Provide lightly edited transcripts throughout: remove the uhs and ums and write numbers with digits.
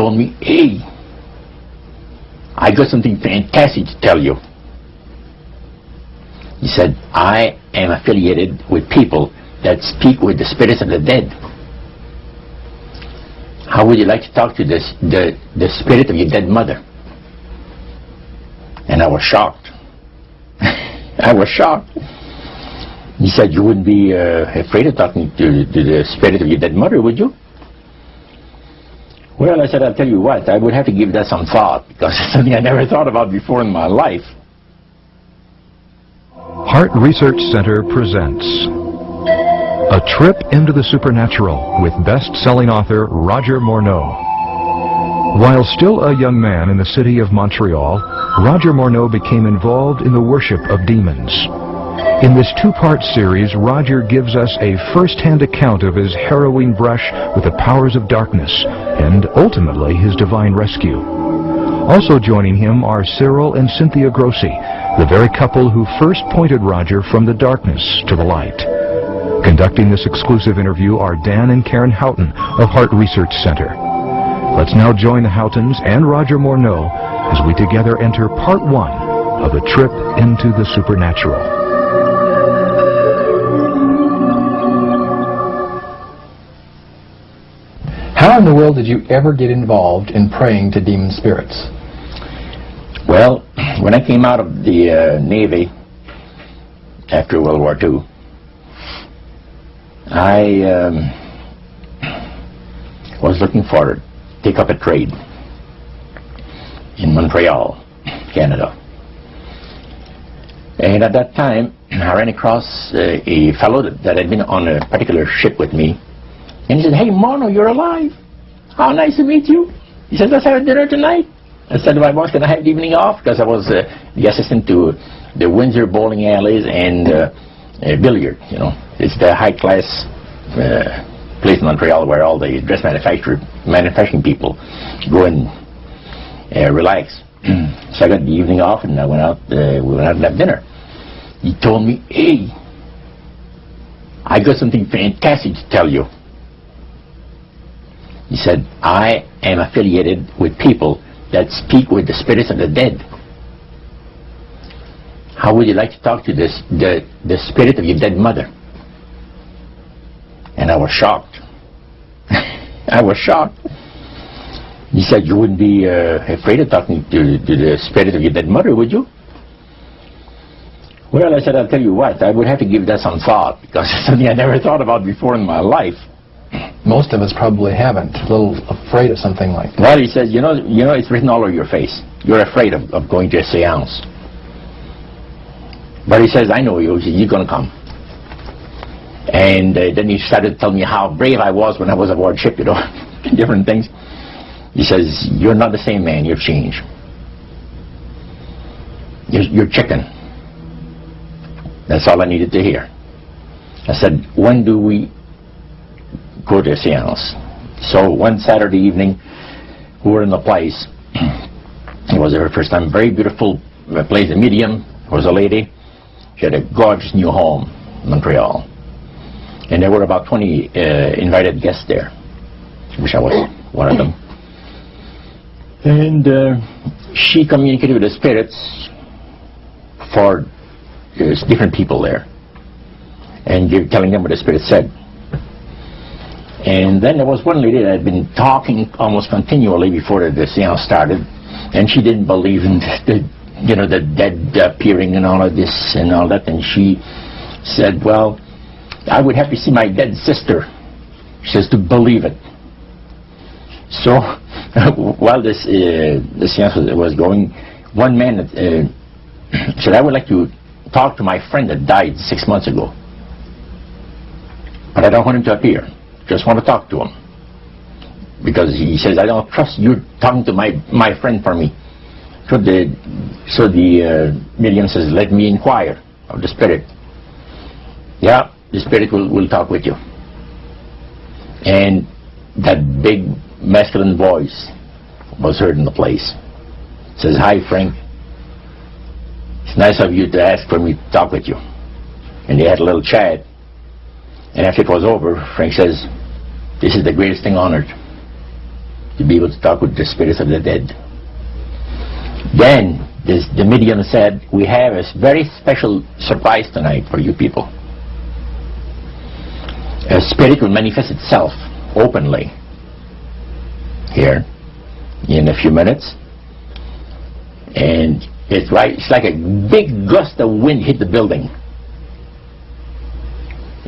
told me, hey, I got something fantastic to tell you. He said, I am affiliated with people that speak with the spirits of the dead. How would you like to talk to the spirit of your dead mother? And I was shocked. I was shocked. He said, you wouldn't be afraid of talking to the spirit of your dead mother, would you? Well, I said, I'll tell you what, I would have to give that some thought, because it's something I never thought about before in my life. Heart Research Center presents A Trip into the Supernatural with best-selling author Roger Morneau. While still a young man in the city of Montreal, Roger Morneau became involved in the worship of demons. In this two-part series, Roger gives us a first-hand account of his harrowing brush with the powers of darkness and, ultimately, his divine rescue. Also joining him are Cyril and Cynthia Grossi, the very couple who first pointed Roger from the darkness to the light. Conducting this exclusive interview are Dan and Karen Houghton of Heart Research Center. Let's now join the Houghtons and Roger Morneau as we together enter part one of A Trip into the Supernatural. How in the world did you ever get involved in praying to demon spirits? Well, when I came out of the Navy after World War II, I was looking for to take up a trade in Montreal, Canada. And at that time, I ran across a fellow that had been on a particular ship with me. And he said, hey, Mono, you're alive. How nice to meet you. He said, let's have dinner tonight. I said to my boss, can I have the evening off? Because I was the assistant to the Windsor bowling alleys and billiard, you know. It's the high-class place in Montreal where all the dress manufacturing people go and relax. So I got the evening off, and I went out, we went out and had dinner. He told me, hey, I got something fantastic to tell you. He said, I am affiliated with people that speak with the spirits of the dead. How would you like to talk to the spirit of your dead mother? And I was shocked. I was shocked. He said, you wouldn't be afraid of talking to the spirit of your dead mother, would you? Well, I said, I'll tell you what, I would have to give that some thought, because it's something I never thought about before in my life. Most of us probably haven't. A little afraid of something like that. Well, he says, you know, it's written all over your face. You're afraid of going to a seance. But he says, I know you. He says, you're going to come. And then he started to tell me how brave I was when I was aboard ship, you know, different things. He says, you're not the same man. You've changed. You're chicken. That's all I needed to hear. I said, when do we go to a seance? So one Saturday evening, we were in the place. It was our first time. Very beautiful place. A medium was a lady. She had a gorgeous new home in Montreal. And there were about 20 invited guests there. I wish I was one of them. And she communicated with the spirits for different people there, and telling them what the spirit said. And then there was one lady that had been talking almost continually before the seance started, and she didn't believe in the dead appearing and all of this and all that. And she said, well, I would have to see my dead sister, she says, to believe it. So while the seance was going, one man said, I would like to talk to my friend that died 6 months ago, but I don't want him to appear. Just want to talk to him, because he says, I don't trust you talking to my friend for me. So the medium says, let me inquire of the spirit. Yeah, the spirit will talk with you. And that big masculine voice was heard in the place. It says, hi Frank, it's nice of you to ask for me to talk with you. And they had a little chat, and after it was over, Frank says, this is the greatest thing on earth. to be able to talk with the spirits of the dead. Then the medium said, we have a very special surprise tonight for you people. A spirit will manifest itself openly here in a few minutes, and it's like a big gust of wind hit the building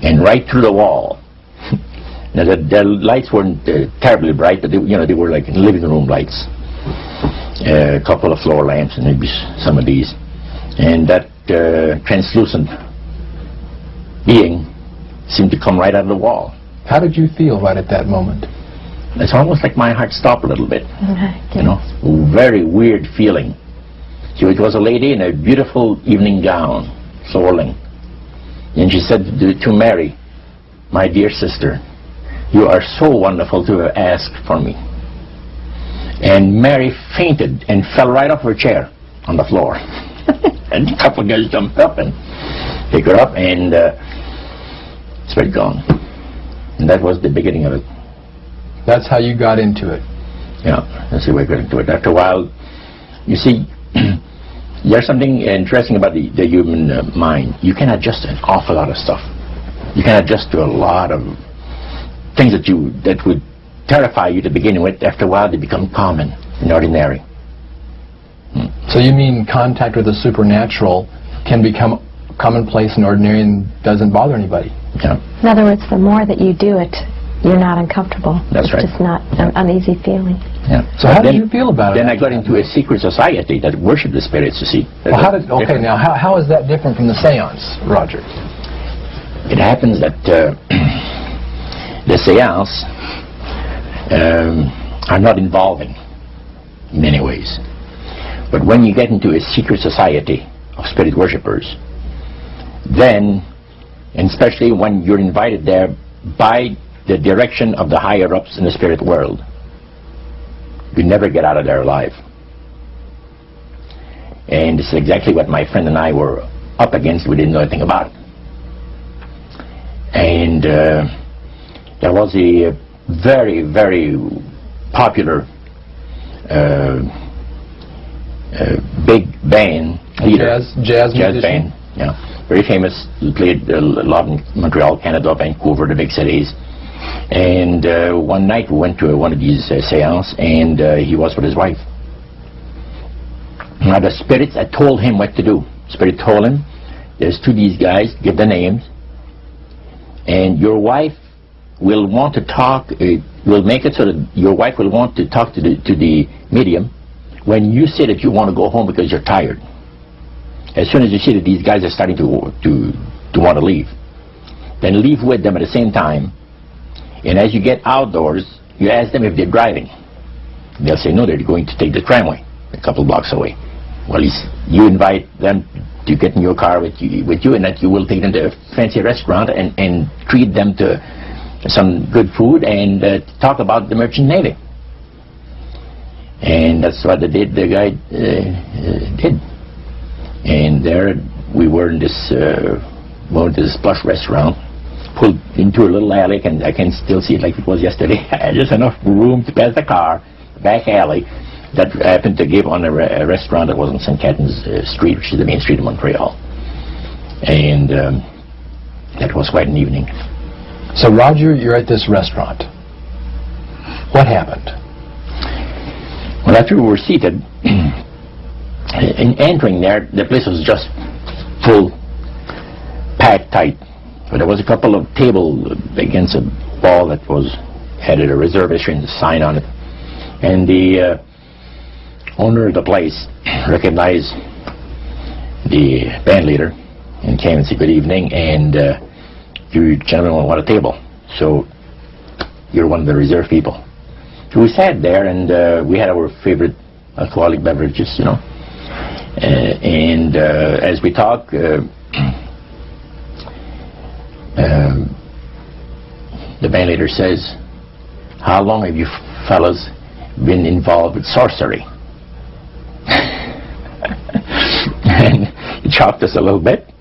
and right through the wall. Now the lights weren't terribly bright, but they were like living room lights, a couple of floor lamps and maybe some of these, and that translucent being seemed to come right out of the wall. How did you feel right at that moment? It's almost like my heart stopped a little bit. Very weird feeling. So it was a lady in a beautiful evening gown, swirling, and she said to Mary, my dear sister, you are so wonderful to have asked for me. And Mary fainted and fell right off her chair on the floor. And a couple of guys jumped up and picked her up, and spirit gone. And that was the beginning of it. That's how you got into it. Yeah, that's the way I got into it. After a while, you see, there's something interesting about the human mind. You can adjust to an awful lot of stuff. You can adjust to a lot of things that would terrify you to begin with. After a while, they become common and ordinary. So you mean contact with the supernatural can become commonplace and ordinary and doesn't bother anybody? Yeah. In other words, the more that you do it, you're not uncomfortable. That's right. It's just not an uneasy feeling. Yeah. So how did you feel about it? Then I got into a secret society that worshiped the spirits, you see. Well, how is that different from the seance, Roger? It happens that the seance are not involving in many ways. But when you get into a secret society of spirit worshippers, then, and especially when you're invited there by the direction of the higher-ups in the spirit world, you never get out of there alive. And this is exactly what my friend and I were up against. We didn't know anything about it. And there was a very, very popular big band leader. Jazz musician? Band, yeah. Very famous. He played a lot in Montreal, Canada, Vancouver, the big cities. And one night we went to one of these seances, and he was with his wife. Now the spirits had told him what to do. Spirit told him, there's two of these guys, give the names, and your wife will want to talk, will make it so that your wife will want to talk to the medium when you say that you want to go home because you're tired. As soon as you see that these guys are starting to want to leave, then leave with them at the same time. And as you get outdoors, you ask them if they're driving. They'll say, no, they're going to take the tramway a couple blocks away. Well, you invite them to get in your car with you, and that you will take them to a fancy restaurant and treat them to some good food and talk about the merchant navy. And that's what the guy did. And there we were in this plush restaurant, pulled into a little alley, and I can still see it like it was yesterday. Just enough room to pass the car, back alley, that happened to give on a restaurant that was on St. Catharines Street, which is the main street of Montreal. And that was quite an evening. So Roger, you're at this restaurant. What happened? Well, after we were seated, in entering there, the place was just full, packed tight. But there was a couple of tables against a wall that had a reservation sign on it. And the owner of the place recognized the band leader and came and said good evening, and you gentlemen want a table, so you're one of the reserved people. So we sat there, and we had our favorite alcoholic beverages, you know. And as we talked, the band leader says, how long have you fellas been involved with sorcery? And he shocked us a little bit,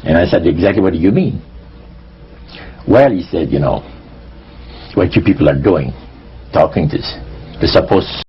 and I said, exactly what do you mean? Well, he said, you know, what you people are doing, talking to They're supposed